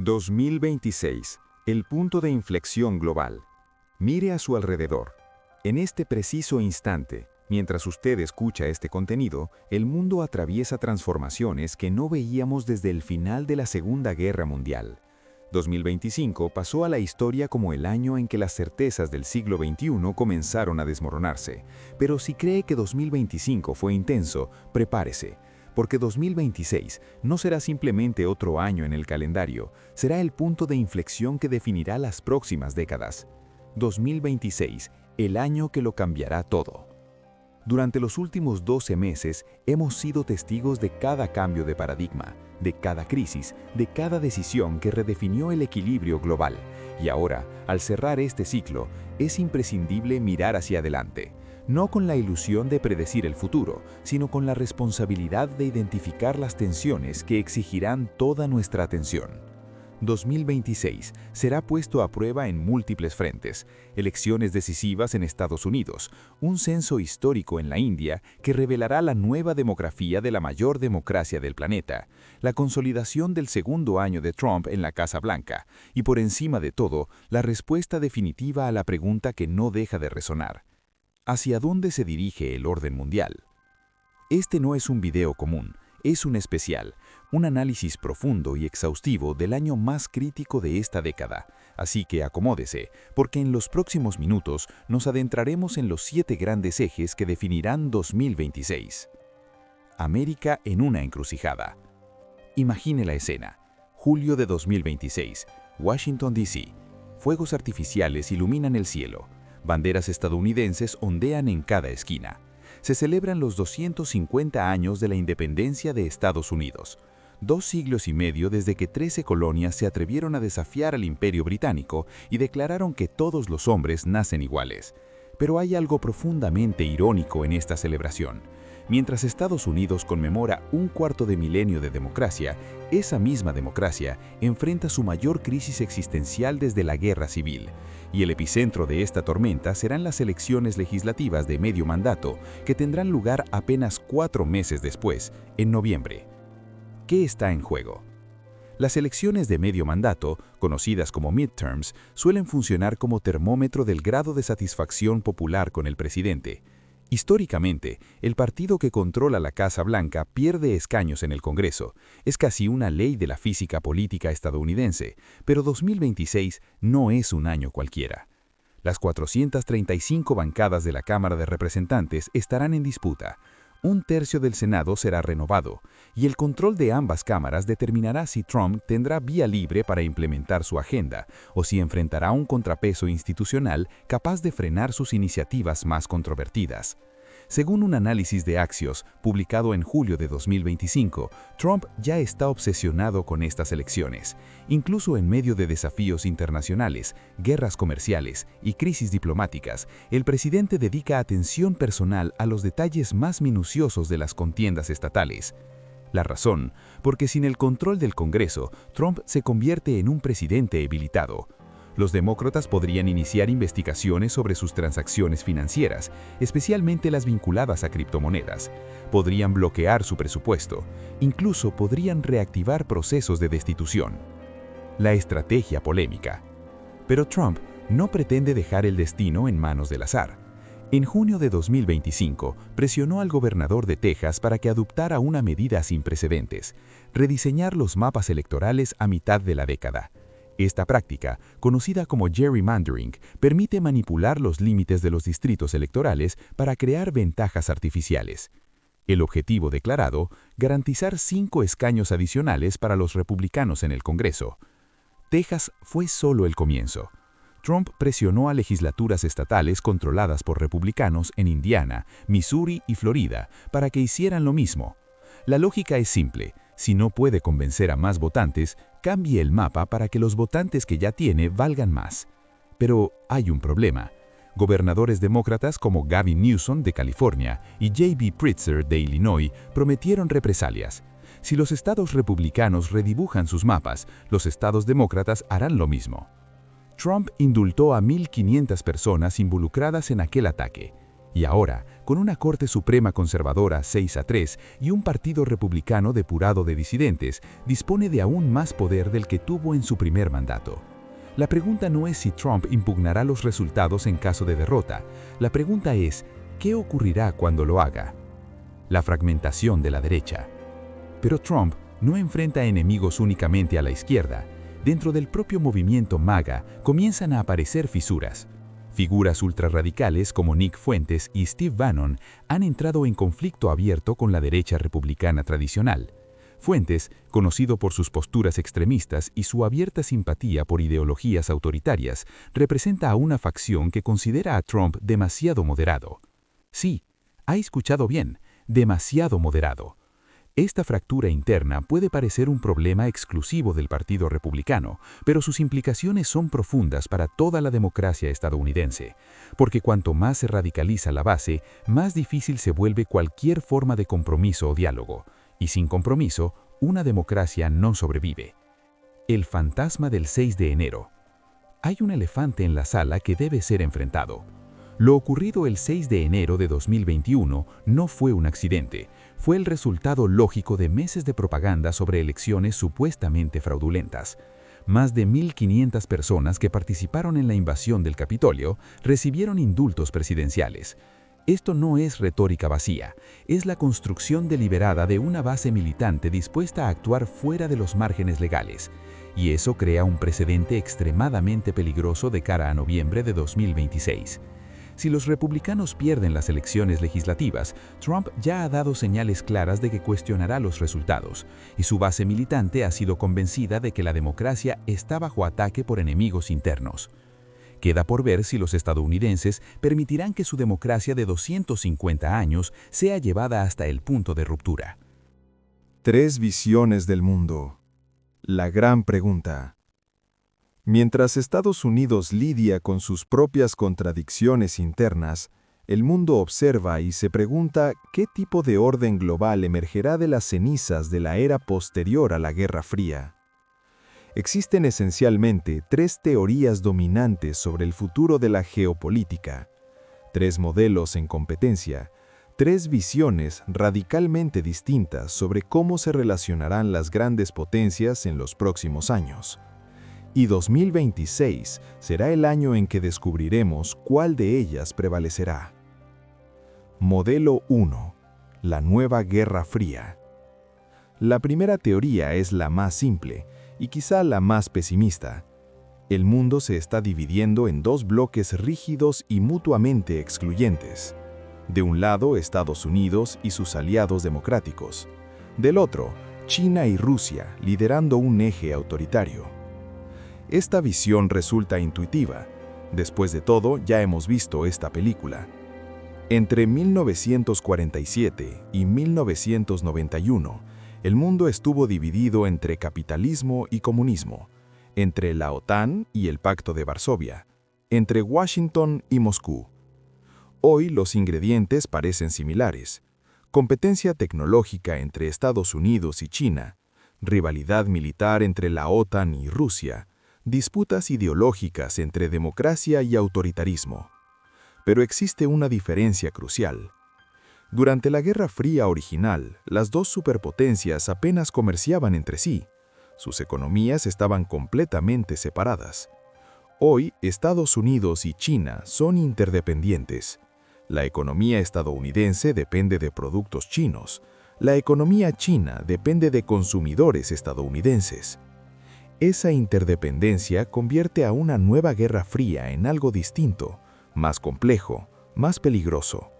2026, el punto de inflexión global. Mire a su alrededor. En este preciso instante, mientras usted escucha este contenido, el mundo atraviesa transformaciones que no veíamos desde el final de la Segunda Guerra Mundial. 2025 pasó a la historia como el año en que las certezas del siglo XXI comenzaron a desmoronarse. Pero si cree que 2025 fue intenso, prepárese. Porque 2026 no será simplemente otro año en el calendario, será el punto de inflexión que definirá las próximas décadas. 2026, el año que lo cambiará todo. Durante los últimos 12 meses hemos sido testigos de cada cambio de paradigma, de cada crisis, de cada decisión que redefinió el equilibrio global. Y ahora, al cerrar este ciclo, es imprescindible mirar hacia adelante. No con la ilusión de predecir el futuro, sino con la responsabilidad de identificar las tensiones que exigirán toda nuestra atención. 2026 será puesto a prueba en múltiples frentes: elecciones decisivas en Estados Unidos, un censo histórico en la India que revelará la nueva demografía de la mayor democracia del planeta, la consolidación del segundo año de Trump en la Casa Blanca, y por encima de todo, la respuesta definitiva a la pregunta que no deja de resonar: ¿hacia dónde se dirige el orden mundial? Este no es un video común, es un especial, un análisis profundo y exhaustivo del año más crítico de esta década. Así que acomódese, porque en los próximos minutos nos adentraremos en los 7 grandes ejes que definirán 2026. América en una encrucijada. Imagine la escena. Julio de 2026, Washington, D.C. Fuegos artificiales iluminan el cielo. Banderas estadounidenses ondean en cada esquina. Se celebran los 250 años de la independencia de Estados Unidos. 2 siglos y medio desde que 13 colonias se atrevieron a desafiar al Imperio Británico y declararon que todos los hombres nacen iguales. Pero hay algo profundamente irónico en esta celebración. Mientras Estados Unidos conmemora un cuarto de milenio de democracia, esa misma democracia enfrenta su mayor crisis existencial desde la Guerra Civil. Y el epicentro de esta tormenta serán las elecciones legislativas de medio mandato, que tendrán lugar apenas 4 meses después, en noviembre. ¿Qué está en juego? Las elecciones de medio mandato, conocidas como midterms, suelen funcionar como termómetro del grado de satisfacción popular con el presidente. Históricamente, el partido que controla la Casa Blanca pierde escaños en el Congreso. Es casi una ley de la física política estadounidense, pero 2026 no es un año cualquiera. Las 435 bancadas de la Cámara de Representantes estarán en disputa. 1/3 del Senado será renovado, y el control de ambas cámaras determinará si Trump tendrá vía libre para implementar su agenda o si enfrentará un contrapeso institucional capaz de frenar sus iniciativas más controvertidas. Según un análisis de Axios, publicado en julio de 2025, Trump ya está obsesionado con estas elecciones. Incluso en medio de desafíos internacionales, guerras comerciales y crisis diplomáticas, el presidente dedica atención personal a los detalles más minuciosos de las contiendas estatales. La razón, porque sin el control del Congreso, Trump se convierte en un presidente debilitado. Los demócratas podrían iniciar investigaciones sobre sus transacciones financieras, especialmente las vinculadas a criptomonedas. Podrían bloquear su presupuesto. Incluso podrían reactivar procesos de destitución. La estrategia polémica. Pero Trump no pretende dejar el destino en manos del azar. En junio de 2025, presionó al gobernador de Texas para que adoptara una medida sin precedentes: rediseñar los mapas electorales a mitad de la década. Esta práctica, conocida como gerrymandering, permite manipular los límites de los distritos electorales para crear ventajas artificiales. El objetivo declarado: garantizar 5 escaños adicionales para los republicanos en el Congreso. Texas fue solo el comienzo. Trump presionó a legislaturas estatales controladas por republicanos en Indiana, Missouri y Florida para que hicieran lo mismo. La lógica es simple: si no puede convencer a más votantes, cambie el mapa para que los votantes que ya tiene valgan más. Pero hay un problema. Gobernadores demócratas como Gavin Newsom de California y J.B. Pritzker de Illinois prometieron represalias. Si los estados republicanos redibujan sus mapas, los estados demócratas harán lo mismo. Trump indultó a 1.500 personas involucradas en aquel ataque. Y ahora, con una Corte Suprema conservadora 6-3 y un partido republicano depurado de disidentes, dispone de aún más poder del que tuvo en su primer mandato. La pregunta no es si Trump impugnará los resultados en caso de derrota. La pregunta es, ¿qué ocurrirá cuando lo haga? La fragmentación de la derecha. Pero Trump no enfrenta enemigos únicamente a la izquierda. Dentro del propio movimiento MAGA comienzan a aparecer fisuras. Figuras ultrarradicales como Nick Fuentes y Steve Bannon han entrado en conflicto abierto con la derecha republicana tradicional. Fuentes, conocido por sus posturas extremistas y su abierta simpatía por ideologías autoritarias, representa a una facción que considera a Trump demasiado moderado. Sí, ha escuchado bien, demasiado moderado. Esta fractura interna puede parecer un problema exclusivo del Partido Republicano, pero sus implicaciones son profundas para toda la democracia estadounidense, porque cuanto más se radicaliza la base, más difícil se vuelve cualquier forma de compromiso o diálogo, y sin compromiso, una democracia no sobrevive. El fantasma del 6 de enero. Hay un elefante en la sala que debe ser enfrentado. Lo ocurrido el 6 de enero de 2021 no fue un accidente, fue el resultado lógico de meses de propaganda sobre elecciones supuestamente fraudulentas. Más de 1.500 personas que participaron en la invasión del Capitolio recibieron indultos presidenciales. Esto no es retórica vacía, es la construcción deliberada de una base militante dispuesta a actuar fuera de los márgenes legales. Y eso crea un precedente extremadamente peligroso de cara a noviembre de 2026. Si los republicanos pierden las elecciones legislativas, Trump ya ha dado señales claras de que cuestionará los resultados, y su base militante ha sido convencida de que la democracia está bajo ataque por enemigos internos. Queda por ver si los estadounidenses permitirán que su democracia de 250 años sea llevada hasta el punto de ruptura. 3 visiones del mundo. La gran pregunta. Mientras Estados Unidos lidia con sus propias contradicciones internas, el mundo observa y se pregunta qué tipo de orden global emergerá de las cenizas de la era posterior a la Guerra Fría. Existen esencialmente 3 teorías dominantes sobre el futuro de la geopolítica, 3 modelos en competencia, 3 visiones radicalmente distintas sobre cómo se relacionarán las grandes potencias en los próximos años. Y 2026 será el año en que descubriremos cuál de ellas prevalecerá. Modelo 1. La nueva Guerra Fría. La primera teoría es la más simple y quizá la más pesimista. El mundo se está dividiendo en 2 bloques rígidos y mutuamente excluyentes. De un lado, Estados Unidos y sus aliados democráticos. Del otro, China y Rusia, liderando un eje autoritario. Esta visión resulta intuitiva. Después de todo, ya hemos visto esta película. Entre 1947 y 1991, el mundo estuvo dividido entre capitalismo y comunismo, entre la OTAN y el Pacto de Varsovia, entre Washington y Moscú. Hoy los ingredientes parecen similares: competencia tecnológica entre Estados Unidos y China, rivalidad militar entre la OTAN y Rusia, disputas ideológicas entre democracia y autoritarismo. Pero existe una diferencia crucial. Durante la Guerra Fría original, las 2 superpotencias apenas comerciaban entre sí. Sus economías estaban completamente separadas. Hoy, Estados Unidos y China son interdependientes. La economía estadounidense depende de productos chinos. La economía china depende de consumidores estadounidenses. Esa interdependencia convierte a una nueva Guerra Fría en algo distinto, más complejo, más peligroso,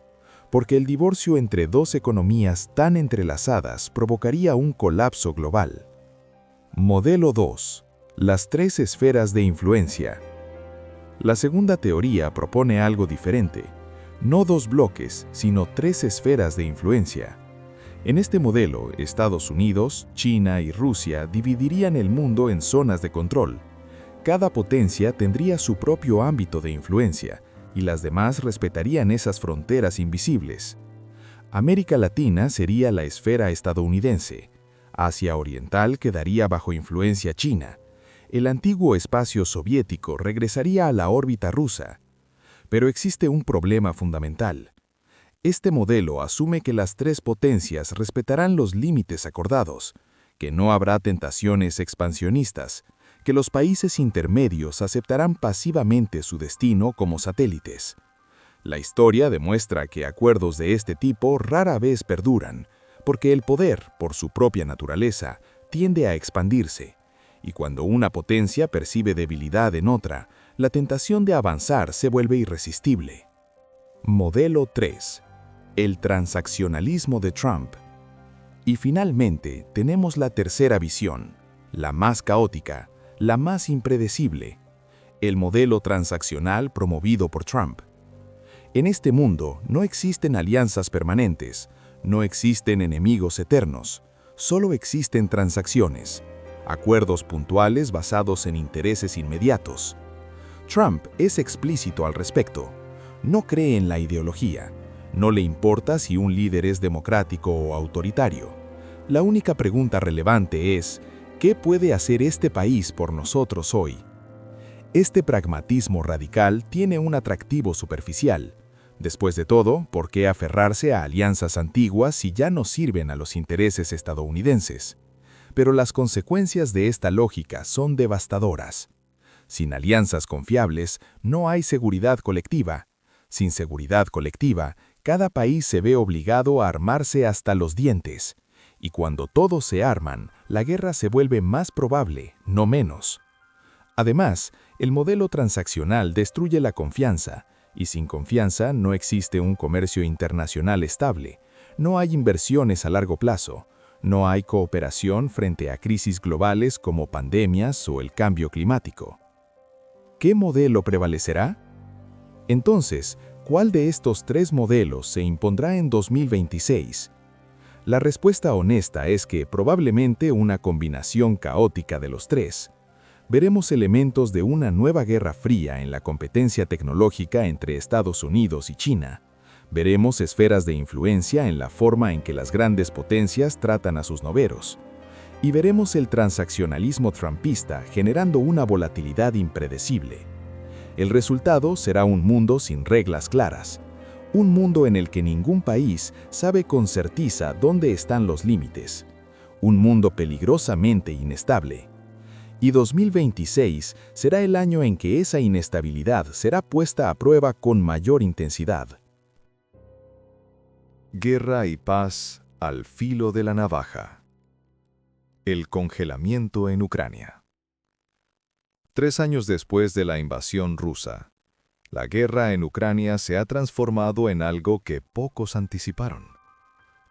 porque el divorcio entre 2 economías tan entrelazadas provocaría un colapso global. Modelo 2. Las 3 esferas de influencia. La segunda teoría propone algo diferente. No 2 bloques, sino 3 esferas de influencia. En este modelo, Estados Unidos, China y Rusia dividirían el mundo en zonas de control. Cada potencia tendría su propio ámbito de influencia, y las demás respetarían esas fronteras invisibles. América Latina sería la esfera estadounidense. Asia Oriental quedaría bajo influencia china. El antiguo espacio soviético regresaría a la órbita rusa. Pero existe un problema fundamental. Este modelo asume que las tres potencias respetarán los límites acordados, que no habrá tentaciones expansionistas, que los países intermedios aceptarán pasivamente su destino como satélites. La historia demuestra que acuerdos de este tipo rara vez perduran, porque el poder, por su propia naturaleza, tiende a expandirse, y cuando una potencia percibe debilidad en otra, la tentación de avanzar se vuelve irresistible. Modelo 3. El transaccionalismo de Trump. Y finalmente tenemos la tercera visión, la más caótica, la más impredecible, el modelo transaccional promovido por Trump. En este mundo no existen alianzas permanentes, no existen enemigos eternos, solo existen transacciones, acuerdos puntuales basados en intereses inmediatos. Trump es explícito al respecto. No cree en la ideología. No le importa si un líder es democrático o autoritario. La única pregunta relevante es, ¿qué puede hacer este país por nosotros hoy? Este pragmatismo radical tiene un atractivo superficial. Después de todo, ¿por qué aferrarse a alianzas antiguas si ya no sirven a los intereses estadounidenses? Pero las consecuencias de esta lógica son devastadoras. Sin alianzas confiables, no hay seguridad colectiva. Sin seguridad colectiva, cada país se ve obligado a armarse hasta los dientes. Y cuando todos se arman, la guerra se vuelve más probable, no menos. Además, el modelo transaccional destruye la confianza, y sin confianza no existe un comercio internacional estable, no hay inversiones a largo plazo, no hay cooperación frente a crisis globales como pandemias o el cambio climático. ¿Qué modelo prevalecerá? Entonces, ¿cuál de estos tres modelos se impondrá en 2026? La respuesta honesta es que probablemente una combinación caótica de los tres. Veremos elementos de una nueva guerra fría en la competencia tecnológica entre Estados Unidos y China. Veremos esferas de influencia en la forma en que las grandes potencias tratan a sus noveros. Y veremos el transaccionalismo trumpista generando una volatilidad impredecible. El resultado será un mundo sin reglas claras. Un mundo en el que ningún país sabe con certeza dónde están los límites. Un mundo peligrosamente inestable. Y 2026 será el año en que esa inestabilidad será puesta a prueba con mayor intensidad. Guerra y paz al filo de la navaja. El congelamiento en Ucrania. 3 años después de la invasión rusa, la guerra en Ucrania se ha transformado en algo que pocos anticiparon: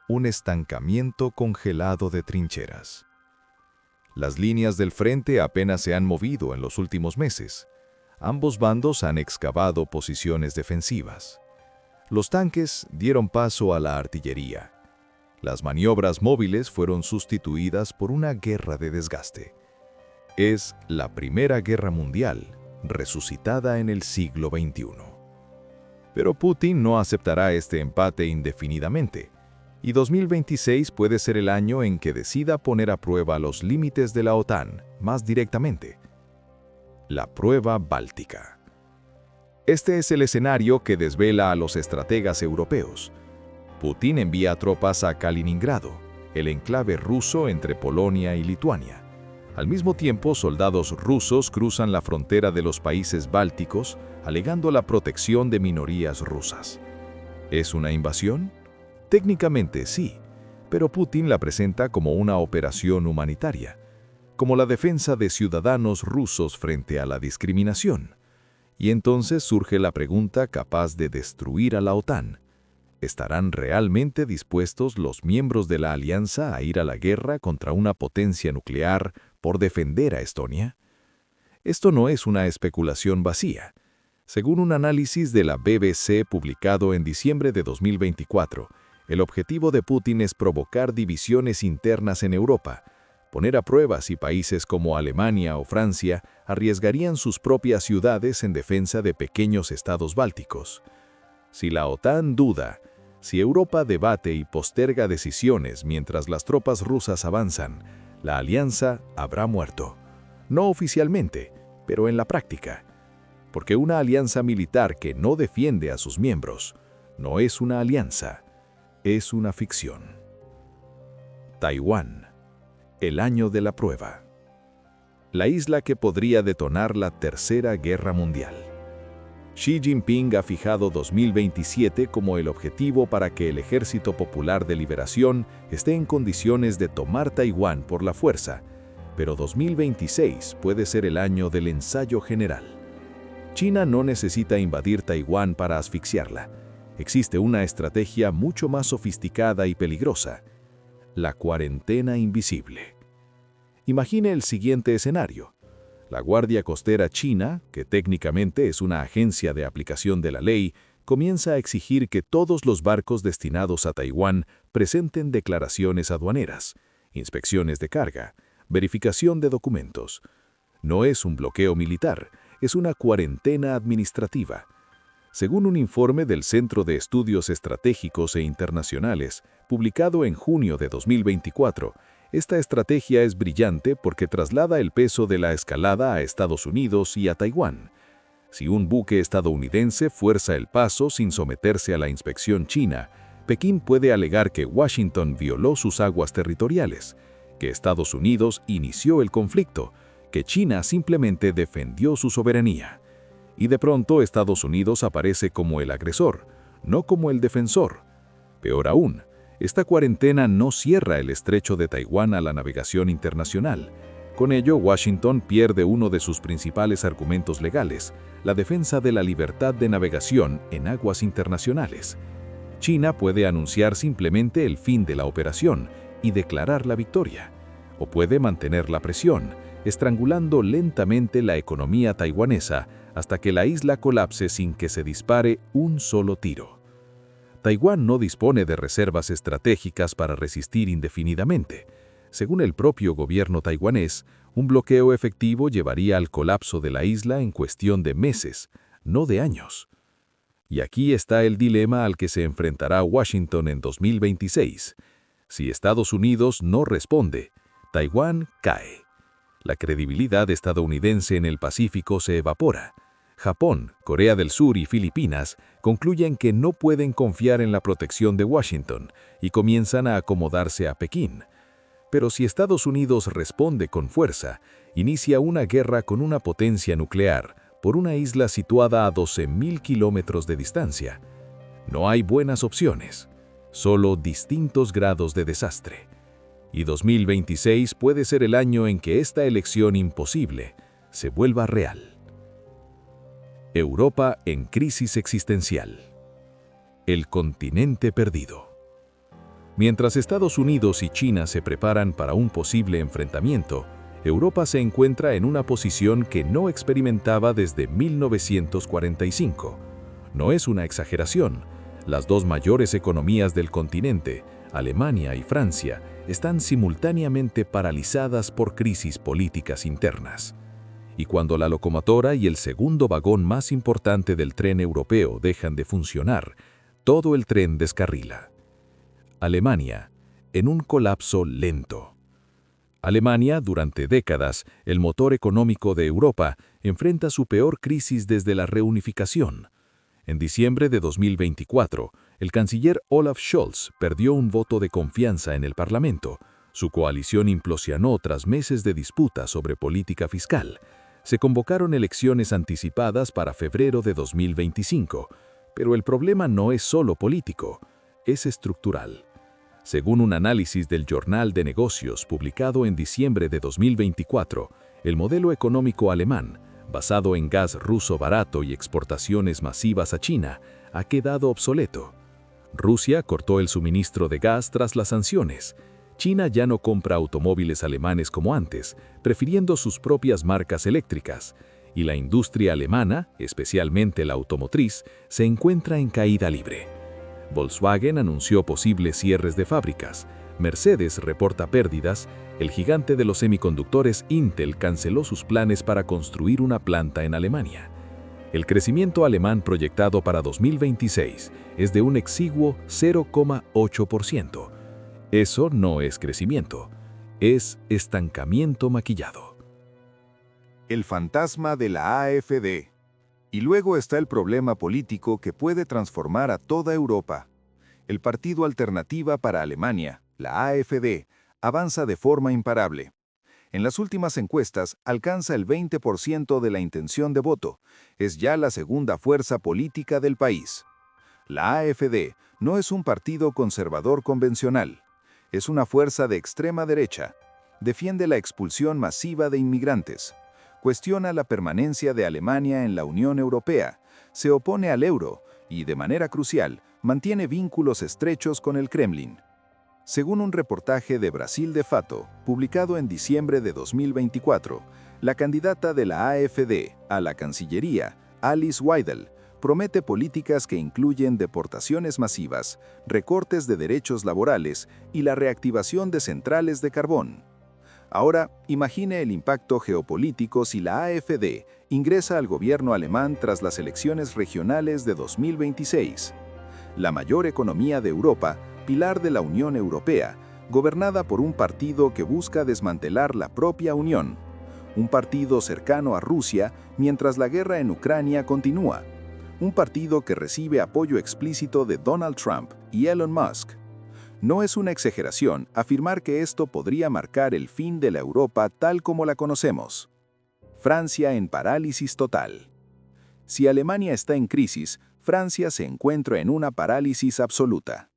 un estancamiento congelado de trincheras. Las líneas del frente apenas se han movido en los últimos meses. Ambos bandos han excavado posiciones defensivas. Los tanques dieron paso a la artillería. Las maniobras móviles fueron sustituidas por una guerra de desgaste. Es la Primera Guerra Mundial, resucitada en el siglo XXI. Pero Putin no aceptará este empate indefinidamente, y 2026 puede ser el año en que decida poner a prueba los límites de la OTAN más directamente. La prueba báltica. Este es el escenario que desvela a los estrategas europeos. Putin envía tropas a Kaliningrado, el enclave ruso entre Polonia y Lituania. Al mismo tiempo, soldados rusos cruzan la frontera de los países bálticos, alegando la protección de minorías rusas. ¿Es una invasión? Técnicamente sí, pero Putin la presenta como una operación humanitaria, como la defensa de ciudadanos rusos frente a la discriminación. Y entonces surge la pregunta capaz de destruir a la OTAN. ¿Estarán realmente dispuestos los miembros de la alianza a ir a la guerra contra una potencia nuclear por defender a Estonia? Esto no es una especulación vacía. Según un análisis de la BBC publicado en diciembre de 2024, el objetivo de Putin es provocar divisiones internas en Europa, poner a prueba si países como Alemania o Francia arriesgarían sus propias ciudades en defensa de pequeños estados bálticos. Si la OTAN duda, si Europa debate y posterga decisiones mientras las tropas rusas avanzan, la alianza habrá muerto. No oficialmente, pero en la práctica. Porque una alianza militar que no defiende a sus miembros No es una alianza, es una ficción. Taiwán, el año de la prueba. La isla que podría detonar la Tercera Guerra Mundial. Xi Jinping ha fijado 2027 como el objetivo para que el Ejército Popular de Liberación esté en condiciones de tomar Taiwán por la fuerza, pero 2026 puede ser el año del ensayo general. China no necesita invadir Taiwán para asfixiarla. Existe una estrategia mucho más sofisticada y peligrosa: la cuarentena invisible. Imagine el siguiente escenario. La Guardia Costera China, que técnicamente es una agencia de aplicación de la ley, comienza a exigir que todos los barcos destinados a Taiwán presenten declaraciones aduaneras, inspecciones de carga, verificación de documentos. No es un bloqueo militar, es una cuarentena administrativa. Según un informe del Centro de Estudios Estratégicos e Internacionales, publicado en junio de 2024, esta estrategia es brillante porque traslada el peso de la escalada a Estados Unidos y a Taiwán. Si un buque estadounidense fuerza el paso sin someterse a la inspección china, Pekín puede alegar que Washington violó sus aguas territoriales, que Estados Unidos inició el conflicto, que China simplemente defendió su soberanía. Y de pronto Estados Unidos aparece como el agresor, no como el defensor. Peor aún, esta cuarentena no cierra el estrecho de Taiwán a la navegación internacional. Con ello, Washington pierde uno de sus principales argumentos legales, la defensa de la libertad de navegación en aguas internacionales. China puede anunciar simplemente el fin de la operación y declarar la victoria, o puede mantener la presión, estrangulando lentamente la economía taiwanesa hasta que la isla colapse sin que se dispare un solo tiro. Taiwán no dispone de reservas estratégicas para resistir indefinidamente. Según el propio gobierno taiwanés, un bloqueo efectivo llevaría al colapso de la isla en cuestión de meses, no de años. Y aquí está el dilema al que se enfrentará Washington en 2026. Si Estados Unidos no responde, Taiwán cae. La credibilidad estadounidense en el Pacífico se evapora. Japón, Corea del Sur y Filipinas concluyen que no pueden confiar en la protección de Washington y comienzan a acomodarse a Pekín. Pero si Estados Unidos responde con fuerza, inicia una guerra con una potencia nuclear por una isla situada a 12.000 kilómetros de distancia. No hay buenas opciones, solo distintos grados de desastre. Y 2026 puede ser el año en que esta elección imposible se vuelva real. Europa en crisis existencial. El continente perdido. Mientras Estados Unidos y China se preparan para un posible enfrentamiento, Europa se encuentra en una posición que no experimentaba desde 1945. No es una exageración. Las dos mayores economías del continente, Alemania y Francia, están simultáneamente paralizadas por crisis políticas internas. Y cuando la locomotora y el segundo vagón más importante del tren europeo dejan de funcionar, todo el tren descarrila. Alemania, en un colapso lento. Alemania, durante décadas, el motor económico de Europa, enfrenta su peor crisis desde la reunificación. En diciembre de 2024, el canciller Olaf Scholz perdió un voto de confianza en el Parlamento. Su coalición implosionó tras meses de disputa sobre política fiscal. Se convocaron elecciones anticipadas para febrero de 2025, pero el problema no es solo político, es estructural. Según un análisis del Journal de Negocios publicado en diciembre de 2024, el modelo económico alemán, basado en gas ruso barato y exportaciones masivas a China, ha quedado obsoleto. Rusia cortó el suministro de gas tras las sanciones. China ya no compra automóviles alemanes como antes, prefiriendo sus propias marcas eléctricas, y la industria alemana, especialmente la automotriz, se encuentra en caída libre. Volkswagen anunció posibles cierres de fábricas, Mercedes reporta pérdidas, el gigante de los semiconductores Intel canceló sus planes para construir una planta en Alemania. El crecimiento alemán proyectado para 2026 es de un exiguo 0,8%. Eso no es crecimiento, es estancamiento maquillado. El fantasma de la AfD. Y luego está el problema político que puede transformar a toda Europa. El Partido Alternativa para Alemania, la AfD, avanza de forma imparable. En las últimas encuestas alcanza el 20% de la intención de voto. Es ya la segunda fuerza política del país. La AfD no es un partido conservador convencional. Es una fuerza de extrema derecha. Defiende la expulsión masiva de inmigrantes. Cuestiona la permanencia de Alemania en la Unión Europea. Se opone al euro y, de manera crucial, mantiene vínculos estrechos con el Kremlin. Según un reportaje de Brasil de Fato, publicado en diciembre de 2024, la candidata de la AfD a la Cancillería, Alice Weidel, promete políticas que incluyen deportaciones masivas, recortes de derechos laborales y la reactivación de centrales de carbón. Ahora, imagine el impacto geopolítico si la AfD ingresa al gobierno alemán tras las elecciones regionales de 2026. La mayor economía de Europa, pilar de la Unión Europea, gobernada por un partido que busca desmantelar la propia Unión. Un partido cercano a Rusia mientras la guerra en Ucrania continúa. Un partido que recibe apoyo explícito de Donald Trump y Elon Musk. No es una exageración afirmar que esto podría marcar el fin de la Europa tal como la conocemos. Francia en parálisis total. Si Alemania está en crisis, Francia se encuentra en una parálisis absoluta.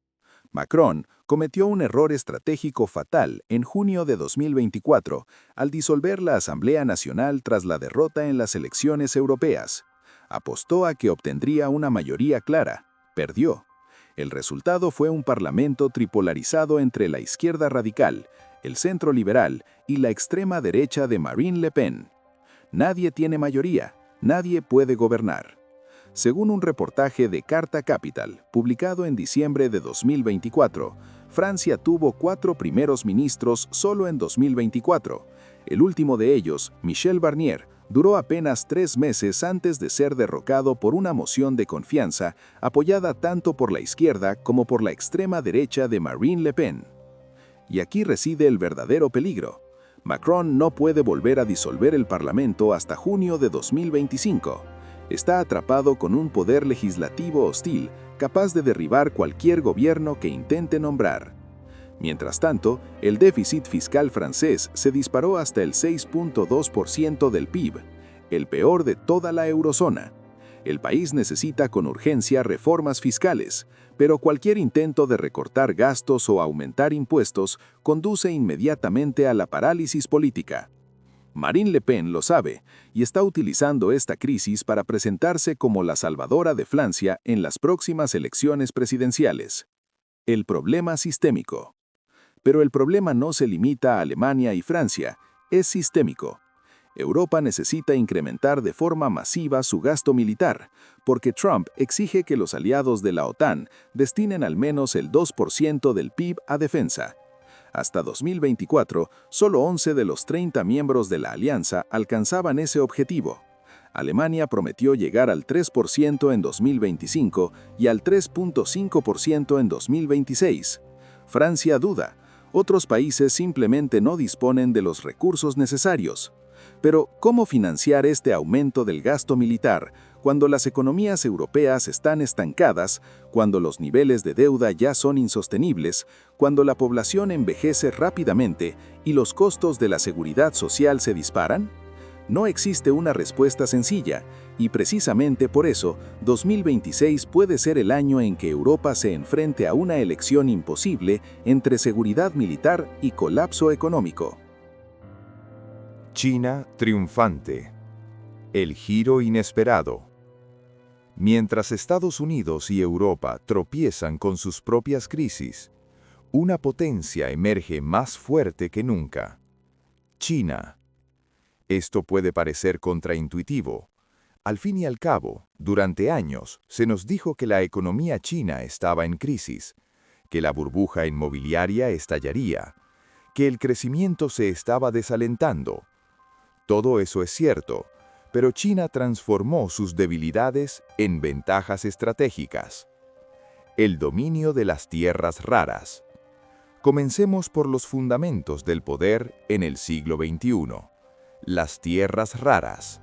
Macron cometió un error estratégico fatal en junio de 2024 al disolver la Asamblea Nacional tras la derrota en las elecciones europeas. Apostó a que obtendría una mayoría clara. Perdió. El resultado fue un parlamento tripolarizado entre la izquierda radical, el centro liberal y la extrema derecha de Marine Le Pen. Nadie tiene mayoría, nadie puede gobernar. Según un reportaje de Carta Capital, publicado en diciembre de 2024, Francia tuvo 4 primeros ministros solo en 2024. El último de ellos, Michel Barnier, duró apenas 3 meses antes de ser derrocado por una moción de confianza apoyada tanto por la izquierda como por la extrema derecha de Marine Le Pen. Y aquí reside el verdadero peligro. Macron no puede volver a disolver el Parlamento hasta junio de 2025. Está atrapado con un poder legislativo hostil, capaz de derribar cualquier gobierno que intente nombrar. Mientras tanto, el déficit fiscal francés se disparó hasta el 6.2% del PIB, el peor de toda la eurozona. El país necesita con urgencia reformas fiscales, pero cualquier intento de recortar gastos o aumentar impuestos conduce inmediatamente a la parálisis política. Marine Le Pen lo sabe y está utilizando esta crisis para presentarse como la salvadora de Francia en las próximas elecciones presidenciales. El problema sistémico. Pero el problema no se limita a Alemania y Francia, es sistémico. Europa necesita incrementar de forma masiva su gasto militar, porque Trump exige que los aliados de la OTAN destinen al menos el 2% del PIB a defensa. Hasta 2024, solo 11 de los 30 miembros de la alianza alcanzaban ese objetivo. Alemania prometió llegar al 3% en 2025 y al 3.5% en 2026. Francia duda. Otros países simplemente no disponen de los recursos necesarios. Pero, ¿cómo financiar este aumento del gasto militar cuando las economías europeas están estancadas, cuando los niveles de deuda ya son insostenibles, cuando la población envejece rápidamente y los costos de la seguridad social se disparan? No existe una respuesta sencilla, y precisamente por eso, 2026 puede ser el año en que Europa se enfrente a una elección imposible entre seguridad militar y colapso económico. China triunfante. El giro inesperado. Mientras Estados Unidos y Europa tropiezan con sus propias crisis, una potencia emerge más fuerte que nunca. China. Esto puede parecer contraintuitivo. Al fin y al cabo, durante años se nos dijo que la economía china estaba en crisis, que la burbuja inmobiliaria estallaría, que el crecimiento se estaba desalentando. Todo eso es cierto, pero China transformó sus debilidades en ventajas estratégicas. El dominio de las tierras raras. Comencemos por los fundamentos del poder en el siglo XXI. Las tierras raras.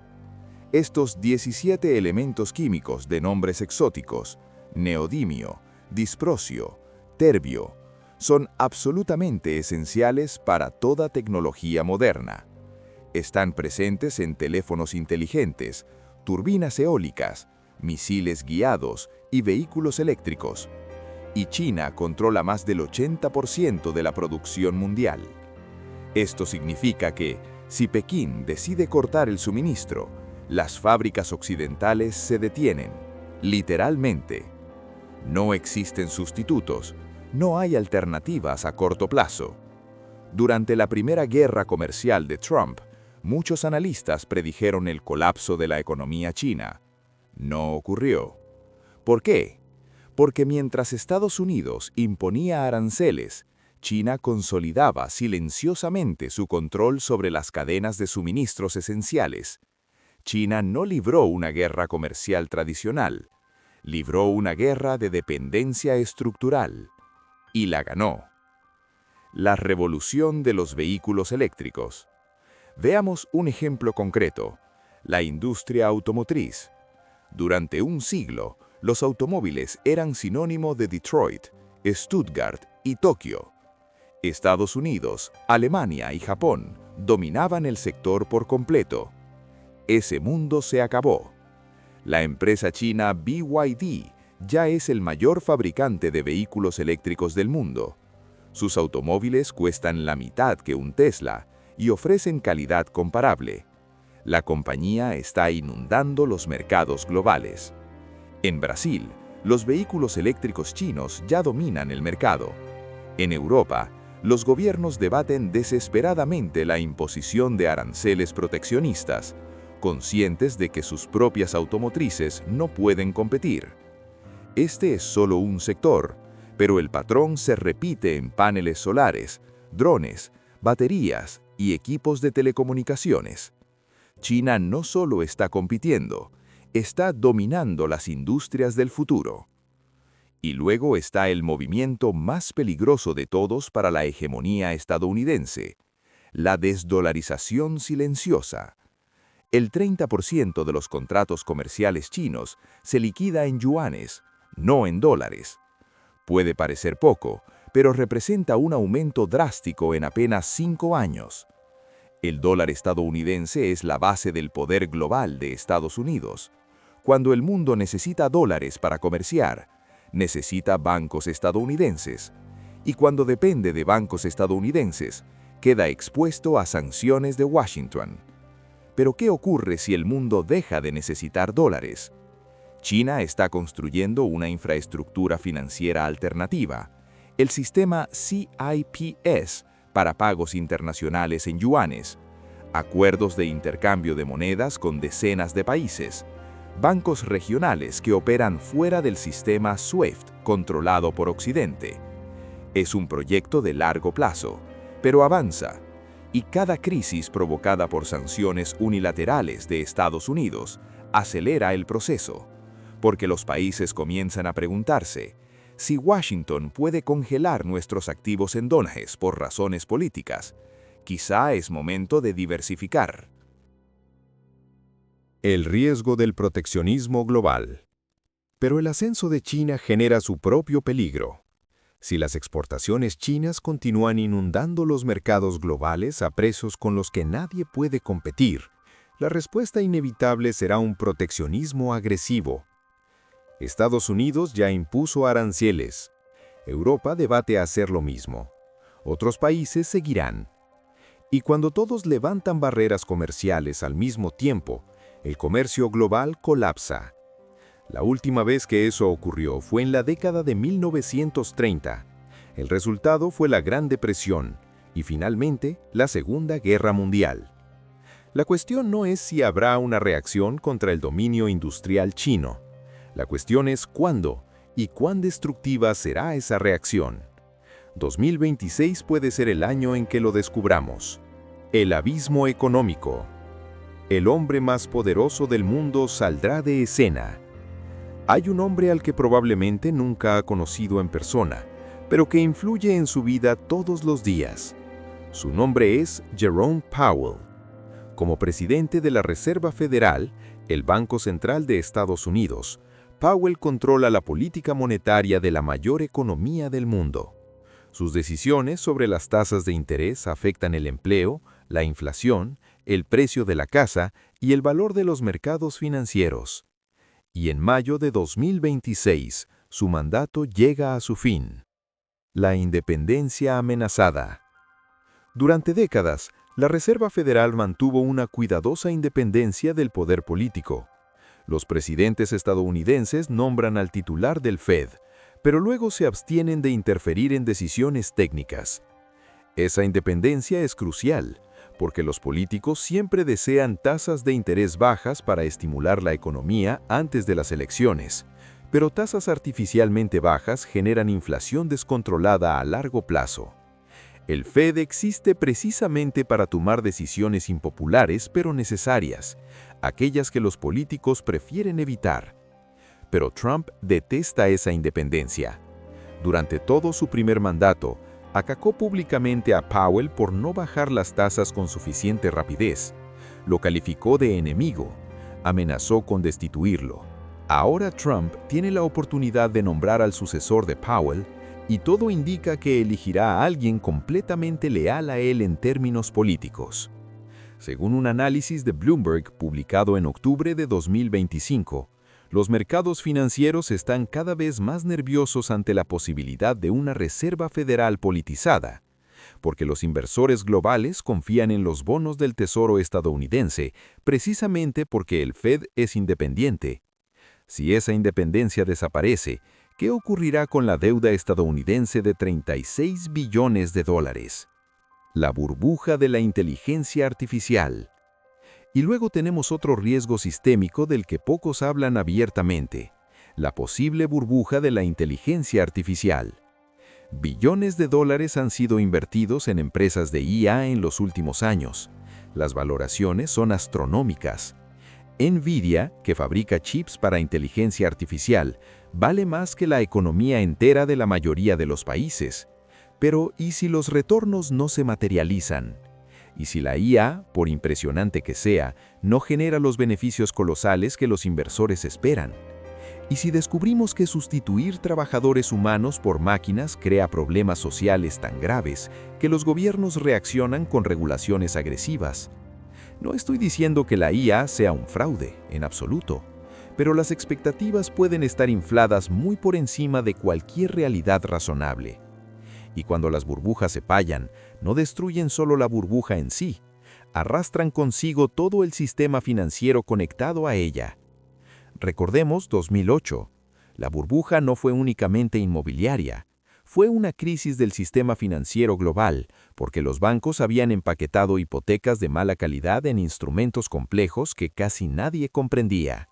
Estos 17 elementos químicos de nombres exóticos, neodimio, disprosio, terbio, son absolutamente esenciales para toda tecnología moderna. Están presentes en teléfonos inteligentes, turbinas eólicas, misiles guiados y vehículos eléctricos. Y China controla más del 80% de la producción mundial. Esto significa que, si Pekín decide cortar el suministro, las fábricas occidentales se detienen, literalmente. No existen sustitutos, no hay alternativas a corto plazo. Durante la primera guerra comercial de Trump, muchos analistas predijeron el colapso de la economía china. No ocurrió. ¿Por qué? Porque mientras Estados Unidos imponía aranceles, China consolidaba silenciosamente su control sobre las cadenas de suministros esenciales. China no libró una guerra comercial tradicional, libró una guerra de dependencia estructural, y la ganó. La revolución de los vehículos eléctricos. Veamos un ejemplo concreto, la industria automotriz. Durante un siglo, los automóviles eran sinónimo de Detroit, Stuttgart y Tokio. Estados Unidos, Alemania y Japón dominaban el sector por completo. Ese mundo se acabó. La empresa china BYD ya es el mayor fabricante de vehículos eléctricos del mundo. Sus automóviles cuestan la mitad que un Tesla y ofrecen calidad comparable. La compañía está inundando los mercados globales. En Brasil, los vehículos eléctricos chinos ya dominan el mercado. En Europa, los gobiernos debaten desesperadamente la imposición de aranceles proteccionistas, conscientes de que sus propias automotrices no pueden competir. Este es solo un sector, pero el patrón se repite en paneles solares, drones, baterías y equipos de telecomunicaciones. China no solo está compitiendo, está dominando las industrias del futuro. Y luego está el movimiento más peligroso de todos para la hegemonía estadounidense, la desdolarización silenciosa. El 30% de los contratos comerciales chinos se liquida en yuanes, no en dólares. Puede parecer poco, pero representa un aumento drástico en apenas 5 años. El dólar estadounidense es la base del poder global de Estados Unidos. Cuando el mundo necesita dólares para comerciar, necesita bancos estadounidenses. Y cuando depende de bancos estadounidenses, queda expuesto a sanciones de Washington. Pero ¿qué ocurre si el mundo deja de necesitar dólares? China está construyendo una infraestructura financiera alternativa, el sistema CIPS para pagos internacionales en yuanes, acuerdos de intercambio de monedas con decenas de países, bancos regionales que operan fuera del sistema SWIFT controlado por Occidente. Es un proyecto de largo plazo, pero avanza. Y cada crisis provocada por sanciones unilaterales de Estados Unidos acelera el proceso, porque los países comienzan a preguntarse, si Washington puede congelar nuestros activos en dólares por razones políticas, quizá es momento de diversificar. El riesgo del proteccionismo global. Pero el ascenso de China genera su propio peligro. Si las exportaciones chinas continúan inundando los mercados globales a precios con los que nadie puede competir, la respuesta inevitable será un proteccionismo agresivo. Estados Unidos ya impuso aranceles. Europa debate hacer lo mismo. Otros países seguirán. Y cuando todos levantan barreras comerciales al mismo tiempo, el comercio global colapsa. La última vez que eso ocurrió fue en la década de 1930. El resultado fue la Gran Depresión y finalmente la Segunda Guerra Mundial. La cuestión no es si habrá una reacción contra el dominio industrial chino. La cuestión es cuándo y cuán destructiva será esa reacción. 2026 puede ser el año en que lo descubramos. El abismo económico. El hombre más poderoso del mundo saldrá de escena. Hay un hombre al que probablemente nunca ha conocido en persona, pero que influye en su vida todos los días. Su nombre es Jerome Powell. Como presidente de la Reserva Federal, el Banco Central de Estados Unidos, Powell controla la política monetaria de la mayor economía del mundo. Sus decisiones sobre las tasas de interés afectan el empleo, la inflación, el precio de la casa y el valor de los mercados financieros. Y en mayo de 2026, su mandato llega a su fin. La independencia amenazada. Durante décadas, la Reserva Federal mantuvo una cuidadosa independencia del poder político. Los presidentes estadounidenses nombran al titular del Fed, pero luego se abstienen de interferir en decisiones técnicas. Esa independencia es crucial, porque los políticos siempre desean tasas de interés bajas para estimular la economía antes de las elecciones, pero tasas artificialmente bajas generan inflación descontrolada a largo plazo. El Fed existe precisamente para tomar decisiones impopulares pero necesarias, aquellas que los políticos prefieren evitar. Pero Trump detesta esa independencia. Durante todo su primer mandato, atacó públicamente a Powell por no bajar las tasas con suficiente rapidez. Lo calificó de enemigo, amenazó con destituirlo. Ahora Trump tiene la oportunidad de nombrar al sucesor de Powell, y todo indica que elegirá a alguien completamente leal a él en términos políticos. Según un análisis de Bloomberg publicado en octubre de 2025, los mercados financieros están cada vez más nerviosos ante la posibilidad de una Reserva Federal politizada, porque los inversores globales confían en los bonos del Tesoro estadounidense precisamente porque el Fed es independiente. Si esa independencia desaparece, ¿qué ocurrirá con la deuda estadounidense de 36 billones de dólares? La burbuja de la inteligencia artificial. Y luego tenemos otro riesgo sistémico del que pocos hablan abiertamente, la posible burbuja de la inteligencia artificial. Billones de dólares han sido invertidos en empresas de IA en los últimos años. Las valoraciones son astronómicas. Nvidia, que fabrica chips para inteligencia artificial, vale más que la economía entera de la mayoría de los países. Pero, ¿y si los retornos no se materializan? ¿Y si la IA, por impresionante que sea, no genera los beneficios colosales que los inversores esperan? ¿Y si descubrimos que sustituir trabajadores humanos por máquinas crea problemas sociales tan graves que los gobiernos reaccionan con regulaciones agresivas? No estoy diciendo que la IA sea un fraude, en absoluto, pero las expectativas pueden estar infladas muy por encima de cualquier realidad razonable. Y cuando las burbujas se payan, no destruyen solo la burbuja en sí, arrastran consigo todo el sistema financiero conectado a ella. Recordemos 2008. La burbuja no fue únicamente inmobiliaria. Fue una crisis del sistema financiero global, porque los bancos habían empaquetado hipotecas de mala calidad en instrumentos complejos que casi nadie comprendía.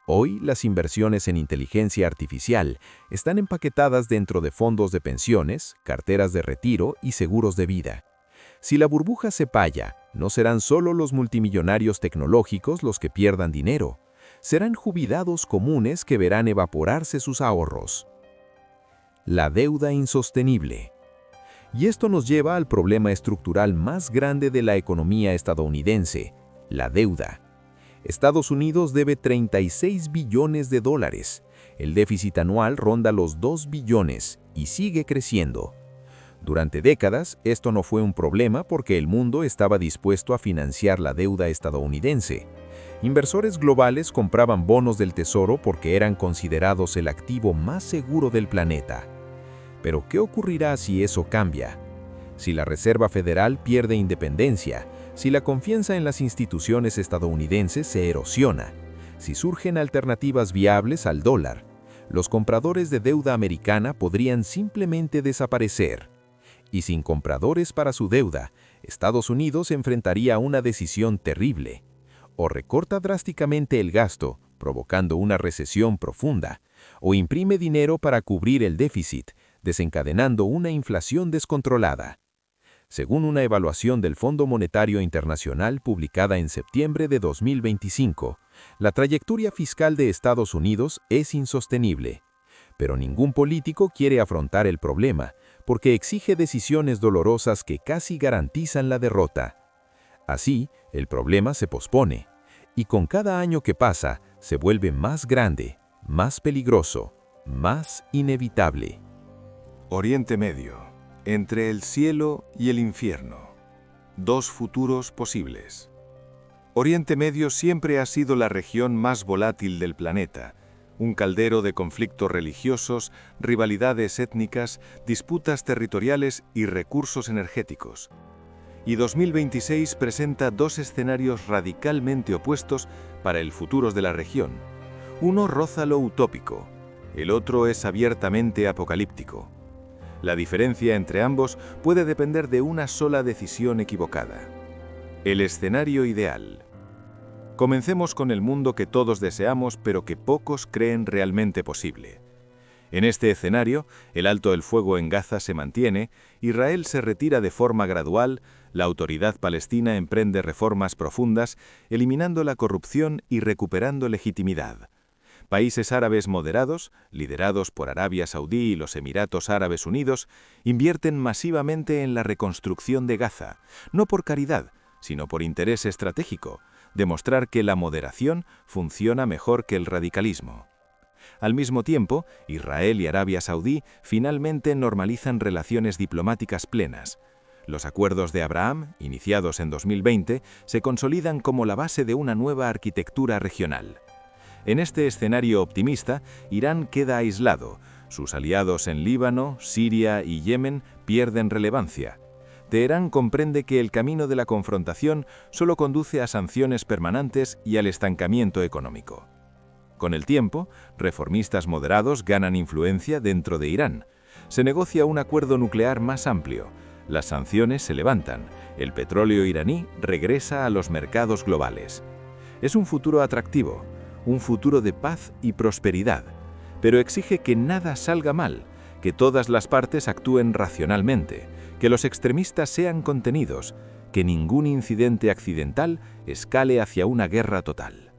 Hoy, las inversiones en inteligencia artificial están empaquetadas dentro de fondos de pensiones, carteras de retiro y seguros de vida. Si la burbuja se paya, no serán solo los multimillonarios tecnológicos los que pierdan dinero, serán jubilados comunes que verán evaporarse sus ahorros. La deuda insostenible. Y esto nos lleva al problema estructural más grande de la economía estadounidense, la deuda. Estados Unidos debe 36 billones de dólares. El déficit anual ronda los 2 billones y sigue creciendo. Durante décadas, esto no fue un problema porque el mundo estaba dispuesto a financiar la deuda estadounidense. Inversores globales compraban bonos del Tesoro porque eran considerados el activo más seguro del planeta. Pero, ¿qué ocurrirá si eso cambia? Si la Reserva Federal pierde independencia, si la confianza en las instituciones estadounidenses se erosiona, si surgen alternativas viables al dólar, los compradores de deuda americana podrían simplemente desaparecer. Y sin compradores para su deuda, Estados Unidos enfrentaría una decisión terrible. O recorta drásticamente el gasto, provocando una recesión profunda, o imprime dinero para cubrir el déficit, desencadenando una inflación descontrolada. Según una evaluación del Fondo Monetario Internacional publicada en septiembre de 2025, la trayectoria fiscal de Estados Unidos es insostenible. Pero ningún político quiere afrontar el problema, porque exige decisiones dolorosas que casi garantizan la derrota. Así, el problema se pospone, Y con cada año que pasa, se vuelve más grande, más peligroso, más inevitable. Oriente Medio, entre el cielo y el infierno. Dos futuros posibles. Oriente Medio siempre ha sido la región más volátil del planeta, un caldero de conflictos religiosos, rivalidades étnicas, disputas territoriales y recursos energéticos. Y 2026 presenta dos escenarios radicalmente opuestos para el futuro de la región. Uno roza lo utópico, el otro es abiertamente apocalíptico. La diferencia entre ambos puede depender de una sola decisión equivocada. El escenario ideal. Comencemos con el mundo que todos deseamos, pero que pocos creen realmente posible. En este escenario, el alto el fuego en Gaza se mantiene, Israel se retira de forma gradual, la autoridad palestina emprende reformas profundas, eliminando la corrupción y recuperando legitimidad. Países árabes moderados, liderados por Arabia Saudí y los Emiratos Árabes Unidos, invierten masivamente en la reconstrucción de Gaza, no por caridad, sino por interés estratégico, demostrar que la moderación funciona mejor que el radicalismo. Al mismo tiempo, Israel y Arabia Saudí finalmente normalizan relaciones diplomáticas plenas. Los acuerdos de Abraham, iniciados en 2020, se consolidan como la base de una nueva arquitectura regional. En este escenario optimista, Irán queda aislado. Sus aliados en Líbano, Siria y Yemen pierden relevancia. Teherán comprende que el camino de la confrontación solo conduce a sanciones permanentes y al estancamiento económico. Con el tiempo, reformistas moderados ganan influencia dentro de Irán. Se negocia un acuerdo nuclear más amplio. Las sanciones se levantan. El petróleo iraní regresa a los mercados globales. Es un futuro atractivo, un futuro de paz y prosperidad, pero exige que nada salga mal, que todas las partes actúen racionalmente, que los extremistas sean contenidos, que ningún incidente accidental escale hacia una guerra total.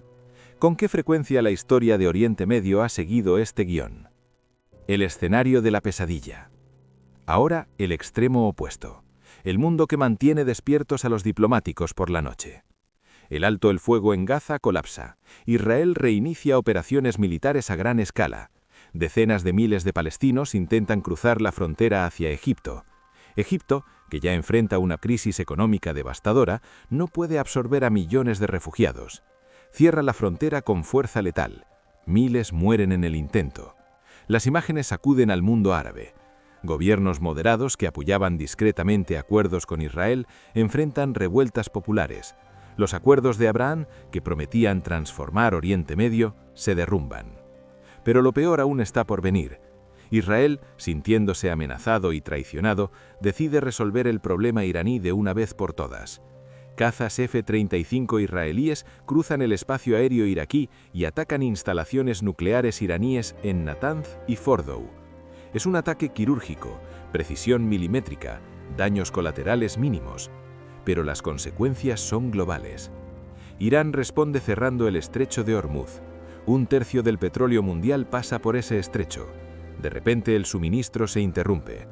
¿Con qué frecuencia la historia de Oriente Medio ha seguido este guión? El escenario de la pesadilla. Ahora el extremo opuesto, el mundo que mantiene despiertos a los diplomáticos por la noche. El alto el fuego en Gaza colapsa. Israel reinicia operaciones militares a gran escala. Decenas de miles de palestinos intentan cruzar la frontera hacia Egipto. Egipto, que ya enfrenta una crisis económica devastadora, no puede absorber a millones de refugiados. Cierra la frontera con fuerza letal. Miles mueren en el intento. Las imágenes sacuden al mundo árabe. Gobiernos moderados que apoyaban discretamente acuerdos con Israel enfrentan revueltas populares. Los acuerdos de Abraham, que prometían transformar Oriente Medio, se derrumban. Pero lo peor aún está por venir. Israel, sintiéndose amenazado y traicionado, decide resolver el problema iraní de una vez por todas. Cazas F-35 israelíes cruzan el espacio aéreo iraquí y atacan instalaciones nucleares iraníes en Natanz y Fordow. Es un ataque quirúrgico, precisión milimétrica, daños colaterales mínimos. Pero las consecuencias son globales. Irán responde cerrando el estrecho de Hormuz. Un tercio del petróleo mundial pasa por ese estrecho. De repente el suministro se interrumpe.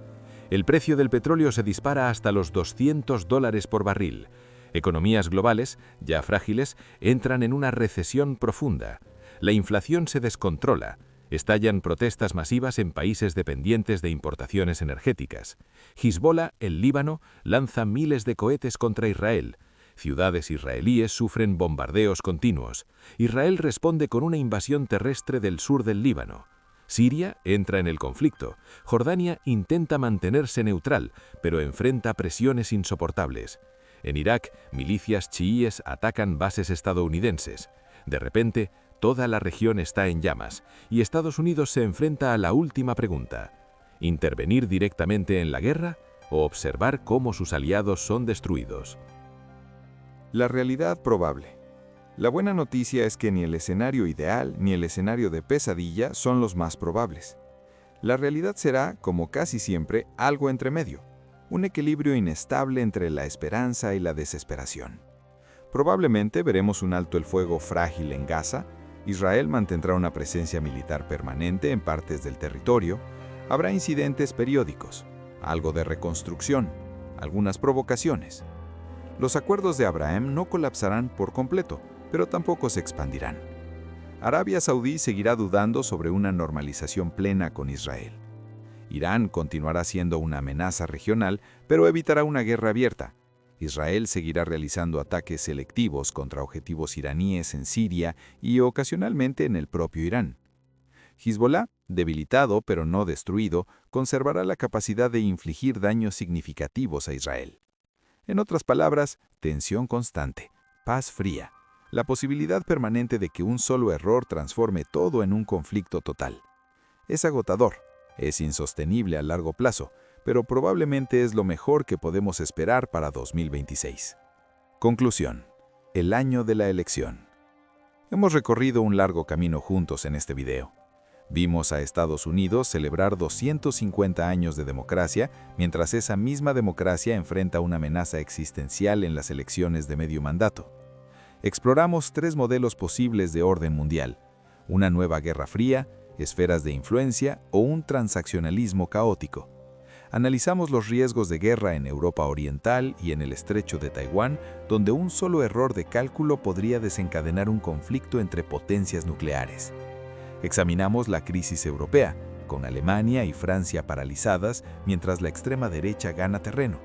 El precio del petróleo se dispara hasta los $200 por barril. Economías globales, ya frágiles, entran en una recesión profunda. La inflación se descontrola. Estallan protestas masivas en países dependientes de importaciones energéticas. Hezbollah, el Líbano, lanza miles de cohetes contra Israel. Ciudades israelíes sufren bombardeos continuos. Israel responde con una invasión terrestre del sur del Líbano. Siria entra en el conflicto. Jordania intenta mantenerse neutral, pero enfrenta presiones insoportables. En Irak, milicias chiíes atacan bases estadounidenses. De repente, toda la región está en llamas, y Estados Unidos se enfrenta a la última pregunta: ¿intervenir directamente en la guerra o observar cómo sus aliados son destruidos? La realidad probable. La buena noticia es que ni el escenario ideal ni el escenario de pesadilla son los más probables. La realidad será, como casi siempre, algo entre medio, un equilibrio inestable entre la esperanza y la desesperación. Probablemente veremos un alto el fuego frágil en Gaza. Israel mantendrá una presencia militar permanente en partes del territorio. Habrá incidentes periódicos, algo de reconstrucción, algunas provocaciones. Los acuerdos de Abraham no colapsarán por completo, pero tampoco se expandirán. Arabia Saudí seguirá dudando sobre una normalización plena con Israel. Irán continuará siendo una amenaza regional, pero evitará una guerra abierta. Israel seguirá realizando ataques selectivos contra objetivos iraníes en Siria y ocasionalmente en el propio Irán. Hezbollah, debilitado pero no destruido, conservará la capacidad de infligir daños significativos a Israel. En otras palabras, tensión constante, paz fría, la posibilidad permanente de que un solo error transforme todo en un conflicto total. Es agotador, es insostenible a largo plazo, pero probablemente es lo mejor que podemos esperar para 2026. Conclusión. El año de la elección. Hemos recorrido un largo camino juntos en este video. Vimos a Estados Unidos celebrar 250 años de democracia, mientras esa misma democracia enfrenta una amenaza existencial en las elecciones de medio mandato. Exploramos 3 modelos posibles de orden mundial: una nueva guerra fría, esferas de influencia o un transaccionalismo caótico. Analizamos los riesgos de guerra en Europa Oriental y en el Estrecho de Taiwán, donde un solo error de cálculo podría desencadenar un conflicto entre potencias nucleares. Examinamos la crisis europea, con Alemania y Francia paralizadas mientras la extrema derecha gana terreno.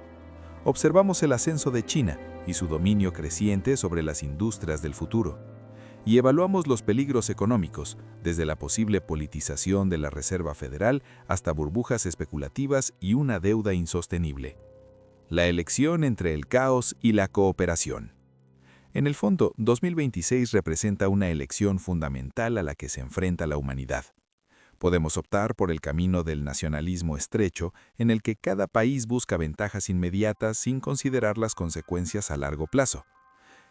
Observamos el ascenso de China y su dominio creciente sobre las industrias del futuro. Y evaluamos los peligros económicos, desde la posible politización de la Reserva Federal hasta burbujas especulativas y una deuda insostenible. La elección entre el caos y la cooperación. En el fondo, 2026 representa una elección fundamental a la que se enfrenta la humanidad. Podemos optar por el camino del nacionalismo estrecho, en el que cada país busca ventajas inmediatas sin considerar las consecuencias a largo plazo.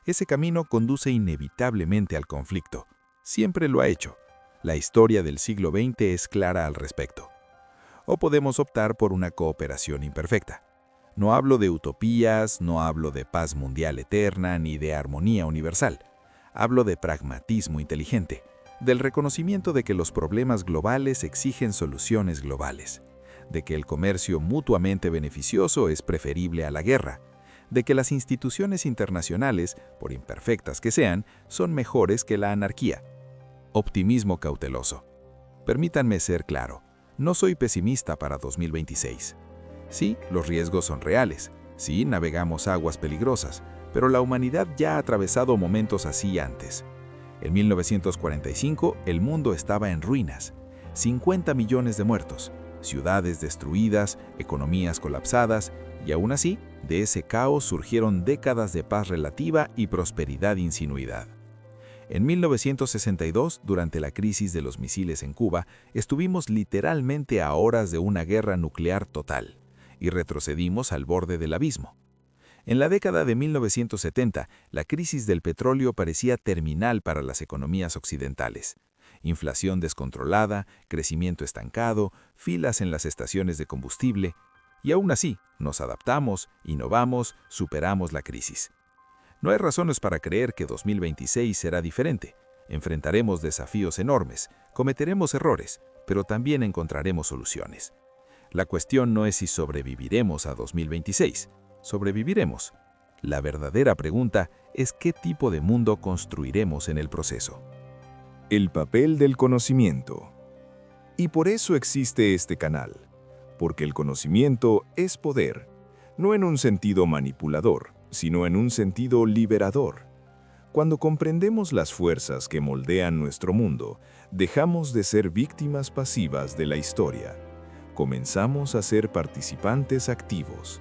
Ese camino conduce inevitablemente al conflicto. Siempre lo ha hecho. La historia del siglo XX es clara al respecto. O podemos optar por una cooperación imperfecta. No hablo de utopías, no hablo de paz mundial eterna ni de armonía universal. Hablo de pragmatismo inteligente, del reconocimiento de que los problemas globales exigen soluciones globales, de que el comercio mutuamente beneficioso es preferible a la guerra, de que las instituciones internacionales, por imperfectas que sean, son mejores que la anarquía. Optimismo cauteloso. Permítanme ser claro, no soy pesimista para 2026. Sí, los riesgos son reales. Sí, navegamos aguas peligrosas, pero la humanidad ya ha atravesado momentos así antes. En 1945, el mundo estaba en ruinas. 50 millones de muertos, ciudades destruidas, economías colapsadas, y aún así, de ese caos surgieron décadas de paz relativa y prosperidad insinuidad. En 1962, durante la crisis de los misiles en Cuba, estuvimos literalmente a horas de una guerra nuclear total, y retrocedimos al borde del abismo. En la década de 1970, la crisis del petróleo parecía terminal para las economías occidentales. Inflación descontrolada, crecimiento estancado, filas en las estaciones de combustible. Y aún así, nos adaptamos, innovamos, superamos la crisis. No hay razones para creer que 2026 será diferente. Enfrentaremos desafíos enormes, cometeremos errores, pero también encontraremos soluciones. La cuestión no es si sobreviviremos a 2026. Sobreviviremos. La verdadera pregunta es qué tipo de mundo construiremos en el proceso. El papel del conocimiento. Y por eso existe este canal, porque el conocimiento es poder, no en un sentido manipulador, sino en un sentido liberador. Cuando comprendemos las fuerzas que moldean nuestro mundo, dejamos de ser víctimas pasivas de la historia. Comenzamos a ser participantes activos.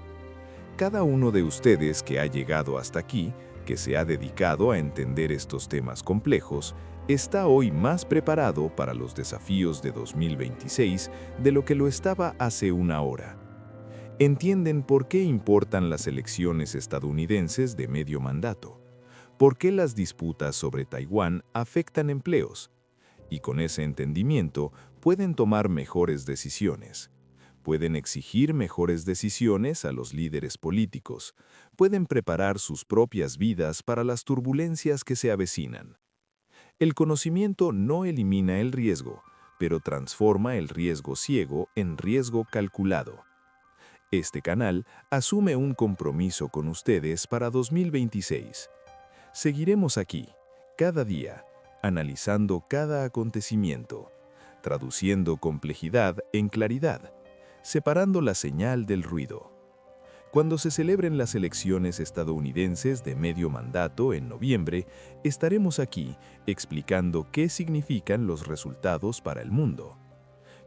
Cada uno de ustedes que ha llegado hasta aquí, que se ha dedicado a entender estos temas complejos, está hoy más preparado para los desafíos de 2026 de lo que lo estaba hace una hora. Entienden por qué importan las elecciones estadounidenses de medio mandato, por qué las disputas sobre Taiwán afectan empleos, y con ese entendimiento pueden tomar mejores decisiones. Pueden exigir mejores decisiones a los líderes políticos, pueden preparar sus propias vidas para las turbulencias que se avecinan. El conocimiento no elimina el riesgo, pero transforma el riesgo ciego en riesgo calculado. Este canal asume un compromiso con ustedes para 2026. Seguiremos aquí, cada día, analizando cada acontecimiento, traduciendo complejidad en claridad, separando la señal del ruido. Cuando se celebren las elecciones estadounidenses de medio mandato en noviembre, estaremos aquí explicando qué significan los resultados para el mundo.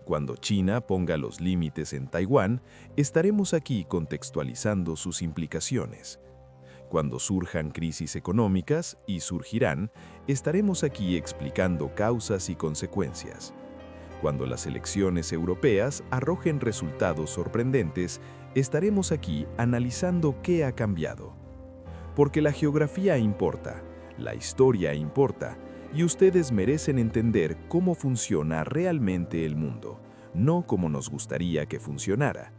Cuando China ponga los límites en Taiwán, estaremos aquí contextualizando sus implicaciones. Cuando surjan crisis económicas, y surgirán, estaremos aquí explicando causas y consecuencias. Cuando las elecciones europeas arrojen resultados sorprendentes, estaremos aquí analizando qué ha cambiado. Porque la geografía importa, la historia importa, y ustedes merecen entender cómo funciona realmente el mundo, no como nos gustaría que funcionara.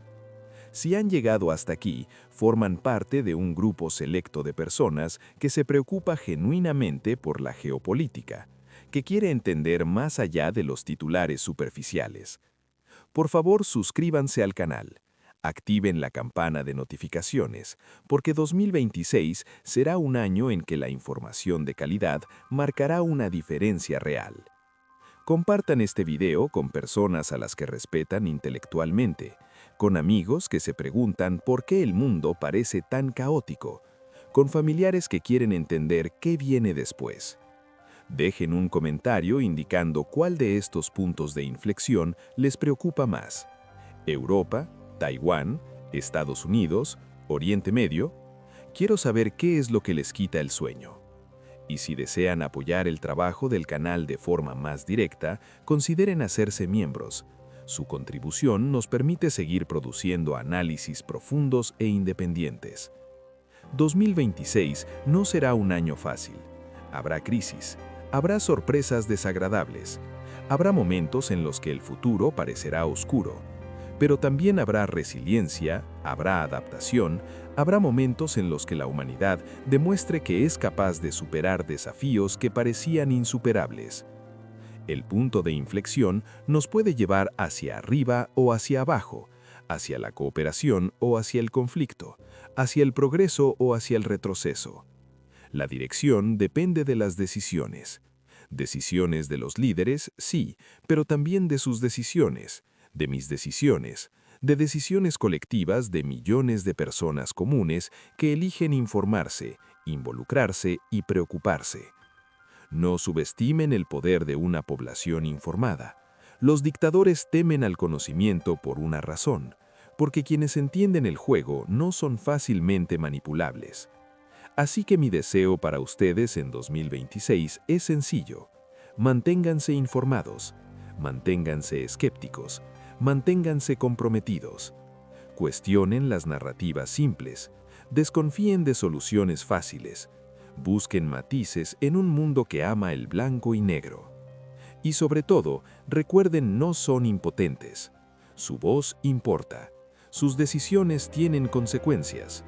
Si han llegado hasta aquí, forman parte de un grupo selecto de personas que se preocupa genuinamente por la geopolítica, que quiere entender más allá de los titulares superficiales. Por favor, suscríbanse al canal. Activen la campana de notificaciones, porque 2026 será un año en que la información de calidad marcará una diferencia real. Compartan este video con personas a las que respetan intelectualmente, con amigos que se preguntan por qué el mundo parece tan caótico, con familiares que quieren entender qué viene después. Dejen un comentario indicando cuál de estos puntos de inflexión les preocupa más. Europa, Taiwán, Estados Unidos, Oriente Medio. Quiero saber qué es lo que les quita el sueño. Y si desean apoyar el trabajo del canal de forma más directa, consideren hacerse miembros. Su contribución nos permite seguir produciendo análisis profundos e independientes. 2026 no será un año fácil. Habrá crisis, habrá sorpresas desagradables, habrá momentos en los que el futuro parecerá oscuro. Pero también habrá resiliencia, habrá adaptación, habrá momentos en los que la humanidad demuestre que es capaz de superar desafíos que parecían insuperables. El punto de inflexión nos puede llevar hacia arriba o hacia abajo, hacia la cooperación o hacia el conflicto, hacia el progreso o hacia el retroceso. La dirección depende de las decisiones. Decisiones de los líderes, sí, pero también de sus decisiones, de mis decisiones, de decisiones colectivas de millones de personas comunes que eligen informarse, involucrarse y preocuparse. No subestimen el poder de una población informada. Los dictadores temen al conocimiento por una razón, porque quienes entienden el juego no son fácilmente manipulables. Así que mi deseo para ustedes en 2026 es sencillo. Manténganse informados, manténganse escépticos, manténganse comprometidos. Cuestionen las narrativas simples, desconfíen de soluciones fáciles, busquen matices en un mundo que ama el blanco y negro. Y sobre todo, recuerden, no son impotentes. Su voz importa. Sus decisiones tienen consecuencias.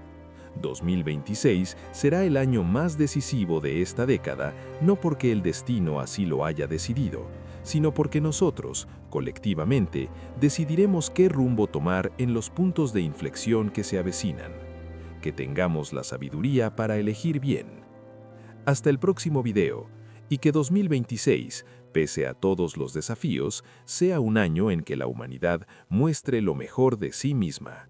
2026 será el año más decisivo de esta década, no porque el destino así lo haya decidido, sino porque nosotros, colectivamente, decidiremos qué rumbo tomar en los puntos de inflexión que se avecinan. Que tengamos la sabiduría para elegir bien. Hasta el próximo video, y que 2026, pese a todos los desafíos, sea un año en que la humanidad muestre lo mejor de sí misma.